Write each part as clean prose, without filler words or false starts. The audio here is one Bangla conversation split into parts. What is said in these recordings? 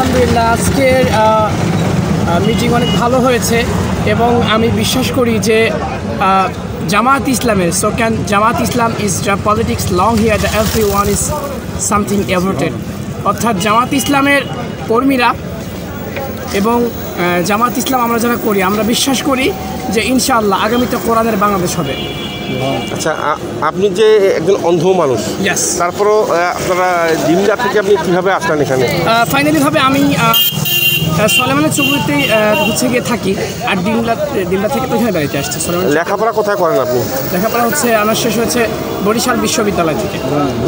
আলহামদুলিল্লাহ আজকের মিটিং অনেক ভালো হয়েছে এবং আমি বিশ্বাস করি যে জামাত ইসলামের Jamaat Islam is politics long here the every one is something averted, অর্থাৎ জামাত ইসলামের কর্মীরা এবং জামাত ইসলাম আমরা যারা করি আমরা বিশ্বাস করি যে ইনশাআল্লাহ আগামীতে কোরআনের বাংলাদেশ হবে। আচ্ছা, আপনি যে একজন অন্ধ মানুষ, তারপরও আপনারা ডিমলা থেকে আপনি কীভাবে আসলেন এখানে? ফাইনালিভাবে আমি সলেমানের চৌধুরীতে হচ্ছে গিয়ে থাকি, আর ডিমলা থেকে তো এখানে বাড়িতে আসছে। লেখাপড়া কোথায় করেন আপনি? লেখাপড়া হচ্ছে আমার শেষ হয়েছে বরিশাল বিশ্ববিদ্যালয় থেকে।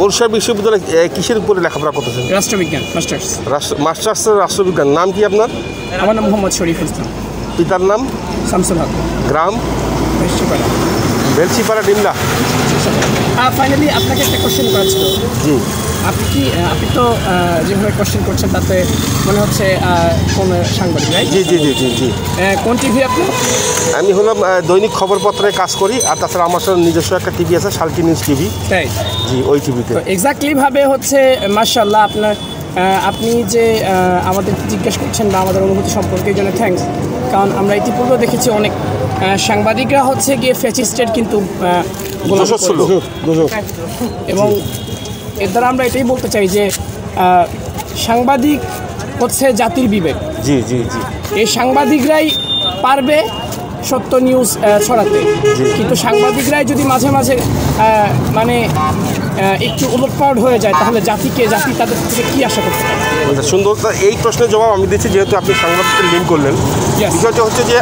বরিশাল বিশ্ববিদ্যালয় কিসের উপরে লেখাপড়া করতেছেন? রাষ্ট্রবিজ্ঞান মাস্টার্স। মাস্টার্সের রাষ্ট্রবিজ্ঞান। নাম কি আপনার? আমার নাম মোহাম্মদ শরীফুল ইসলাম। পিতার নাম? শামসুল হক। গ্রাম? বেলচিপাড়া। বেলচিপাড়া, ডিমলা। ফাইনালি আপনাকে একটা কোশ্চেন করা ছিল। জি। আপনি তো যেভাবে কোশ্চেন করছেন তাতে মনে হচ্ছে কোন সাংবাদিক, রাইট? জি জি জি জি জি। কোন টিভি আপনি? আমি হলাম দৈনিক খবরপত্রে কাজ করি, আর তাছাড়া আমার সাথে নিজস্ব একটা টিভি আছে, শালকি নিউজ টিভি। তাই? জি, ওই টিভিতে। এক্স্যাক্টলিভাবে হচ্ছে মাশাআল্লাহ আপনি যে আমাদের জিজ্ঞেস করছেন বা আমাদের অনুভূতি সম্পর্কে এই জন্য থ্যাঙ্কস, কারণ আমরা ইতিপূর্বে দেখেছি অনেক সাংবাদিকরা হচ্ছে গিয়ে ফ্যাসিস্টের কিন্তু এবং এর দ্বারা আমরা এটাই বলতে চাই যে সাংবাদিক হচ্ছে জাতির বিবেক। জি জি জি। এই সাংবাদিকরাই পারবে সত্য নিউজ ছড়াতে, কিন্তু সাংবাদিকরাই যদি মাঝে মাঝে মানে একটু ওভারপাওয়ার্ড হয়ে যায় তাহলে জাতি তাদের থেকে কী আশা করতে পারে? সুন্দর। এই প্রশ্নের জবাব আমি দিচ্ছি, যেহেতু আপনি সাংবাদিকদের লিঙ্ক করলেন। বিষয়টা হচ্ছে যে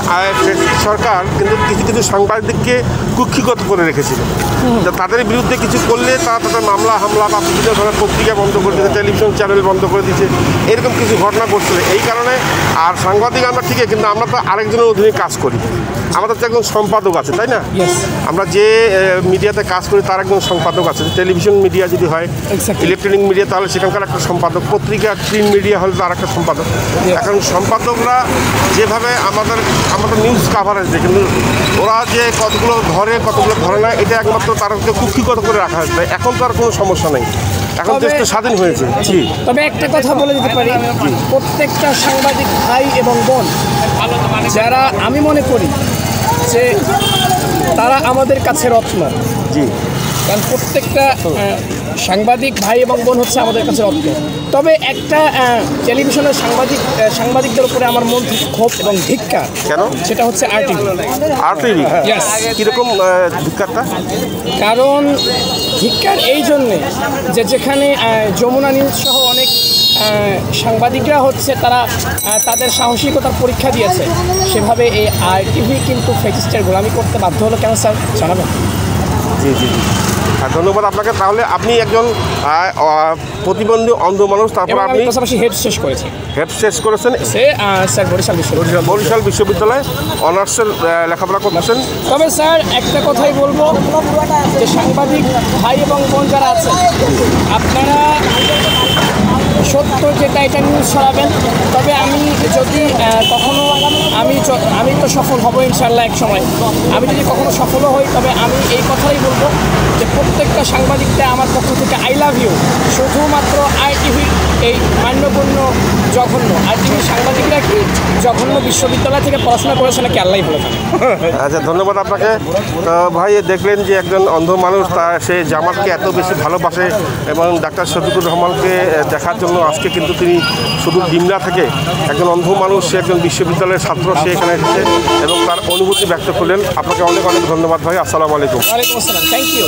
সরকার কিন্তু কিছু কিছু সাংবাদিককে কুক্ষিগত করে রেখেছিল, তাদের বিরুদ্ধে কিছু করলে তাদের মামলা হামলা বা বিভিন্ন ধরনের পত্রিকা বন্ধ করে দিচ্ছে, টেলিভিশন চ্যানেল বন্ধ করে দিচ্ছে, এরকম কিছু ঘটনা ঘটছিল। এই কারণে আর সাংবাদিক আমরা ঠিকই, কিন্তু আমরা তো আরেকজনের অধীনে কাজ করি। আমাদের তো একজন সম্পাদক আছে, তাই না? আমরা যে মিডিয়াতে কাজ করি তার একজন সম্পাদক আছে। টেলিভিশন মিডিয়া যদি হয়, ইলেকট্রনিক মিডিয়া, তাহলে সেখানকার একটা সম্পাদক, পত্রিকা প্রিন্ট মিডিয়া হলে তার একটা সম্পাদক। এখন সম্পাদকরা যেভাবে আমাদের নিউজ কাভারেজ দেয়, কিন্তু ওরা যে কতগুলো ধরে কতগুলো ধরে না, এটা একমাত্র তাদেরকে কুক্ষিগত করে রাখা হয়েছে। এখন তো আর কোনো সমস্যা নেই, এখন দেশ তো স্বাধীন হয়েছে। তবে একটা কথা বলে দিতে পারি, প্রত্যেকটা সাংবাদিক ভাই এবং বোন যারা আমি মনে করি যে তারা আমাদের কাছে রত্ন। জি। কারণ প্রত্যেকটা সাংবাদিক ভাই এবং বোন হচ্ছে আমাদের কাছে রত্ন। তবে একটা টেলিভিশনের সাংবাদিকদের উপরে আমার মন থেকে ক্ষোভ এবং ধিক্কার। কেন? সেটা হচ্ছে আরটিভি। আরটিভি? কীরকম ধিক্কারটা? কারণ ধিক্কার এই জন্যে যে যেখানে যমুনা নিউজ সহ অনেক সাংবাদিকরা হচ্ছে তারা তাদের সাহসিকতার পরীক্ষা দিয়েছে, সেভাবে এই আরটিভি কিন্তু ফ্যাসিস্টের গোলামি করতে বাধ্য হলো। কেন স্যার জানাবেন? জি জি জি। ধন্যবাদ আপনাকে। তাহলে আপনি একজন প্রতিবন্ধী অন্ধ মানুষ, তারপর আপনি পাশাপাশি হেড শেষ করেছেন। হেড শেষ করেছেন স্যার বরিশাল বিশ্ববিদ্যালয়ে অনার্সের লেখাপড়া করতেছেন। তবে স্যার একটা কথাই বলবো যে সাংবাদিক ভাই এবং বোন যারা আছেন, আপনারা সত্য যেটা এটা নিউজ ছড়াবেন। তবে আমি যদি কখনো আমি তো সফল হব ইনশাল্লাহ এক সময়। আমি যদি কখনো সফলও হই, তবে আমি এই কথাই বলবো যে প্রত্যেকটা সাংবাদিকটা আমার পক্ষ থেকে আই লাভ ইউ। শুধুমাত্র আইটিভি এই মান্যগণ্য জঘন্য আইটিভির সাংবাদিকরা কি জঘন্য বিশ্ববিদ্যালয় থেকে পড়াশোনা করেছে নাকি আল্লাহই ভালো থাকে। আচ্ছা, ধন্যবাদ আপনাকে। ভাই, দেখলেন যে একজন অন্ধ মানুষ সে জামাতকে এত বেশি ভালোবাসে এবং ডাক্তার শফিকুর রহমানকে দেখার জন্য আজকে কিন্তু তিনি শুধু ডিমলা থেকে একজন অন্ধ মানুষ, সে একজন বিশ্ববিদ্যালয়ের ছাত্র, সে এখানে এসেছে এবং তার অনুভূতি ব্যক্ত করলেন। আপনাকে অনেক অনেক ধন্যবাদ ভাই। আসসালামু আলাইকুম। ওয়ালাইকুম আসসালাম। Thank you.